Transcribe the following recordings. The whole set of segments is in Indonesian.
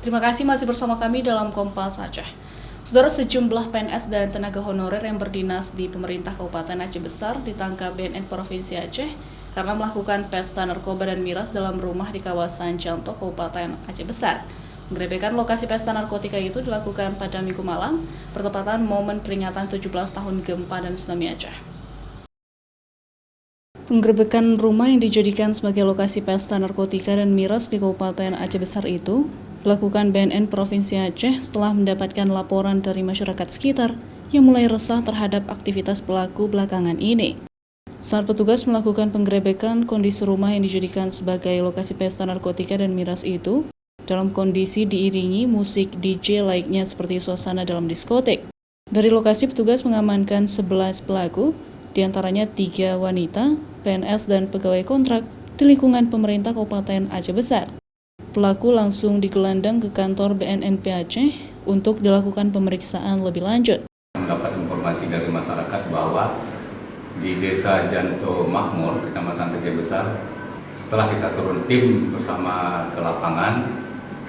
Terima kasih masih bersama kami dalam Kompas Aceh. Saudara, sejumlah PNS dan tenaga honorer yang berdinas di pemerintah Kabupaten Aceh Besar ditangkap BNN Provinsi Aceh karena melakukan pesta narkoba dan miras dalam rumah di kawasan Janto, Kabupaten Aceh Besar. Penggerebekan lokasi pesta narkotika itu dilakukan pada Minggu malam, bertepatan momen peringatan 17 tahun gempa dan tsunami Aceh. Penggerebekan rumah yang dijadikan sebagai lokasi pesta narkotika dan miras di Kabupaten Aceh Besar itu dilakukan BNN Provinsi Aceh setelah mendapatkan laporan dari masyarakat sekitar yang mulai resah terhadap aktivitas pelaku belakangan ini. Saat petugas melakukan penggerebekan, kondisi rumah yang dijadikan sebagai lokasi pesta narkotika dan miras itu dalam kondisi diiringi musik DJ layaknya seperti suasana dalam diskotik. Dari lokasi petugas mengamankan 11 pelaku, diantaranya 3 wanita, PNS dan pegawai kontrak di lingkungan pemerintah Kabupaten Aceh Besar. Pelaku langsung digelandang ke kantor BNNP Aceh untuk dilakukan pemeriksaan lebih lanjut. Mendapat informasi dari masyarakat bahwa di Desa Janto Makmur, Kecamatan Aceh Besar, setelah kita turun tim bersama ke lapangan,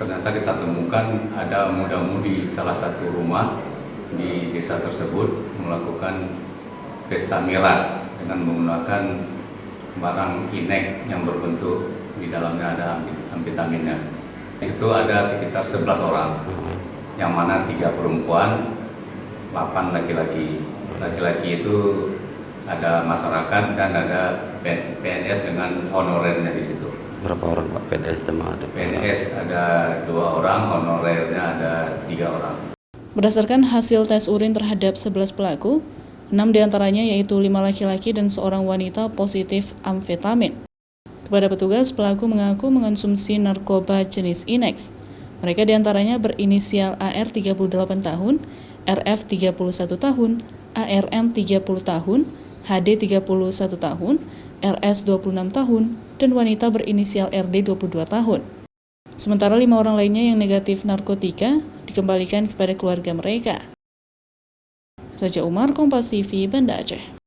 ternyata kita temukan ada muda-mudi salah satu rumah di desa tersebut melakukan pesta miras dengan menggunakan barang inek yang berbentuk di dalamnya ada amfetaminnya. Itu ada sekitar 11 orang, yang mana 3 perempuan, 8 laki-laki. Laki-laki itu ada masyarakat dan ada PNS dengan honorernya di situ. Berapa orang Pak PNS teman? PNS ada 2 orang, honorernya ada 3 orang. Berdasarkan hasil tes urin terhadap 11 pelaku, 6 diantaranya yaitu 5 laki-laki dan seorang wanita positif amfetamin. Kepada petugas, pelaku mengaku mengonsumsi narkoba jenis Inex. Mereka diantaranya berinisial AR 38 tahun, RF 31 tahun, ARN 30 tahun, HD 31 tahun, RS 26 tahun, dan wanita berinisial RD 22 tahun. Sementara 5 orang lainnya yang negatif narkotika dikembalikan kepada keluarga mereka. Raja Umar, Kompas TV, Banda Aceh.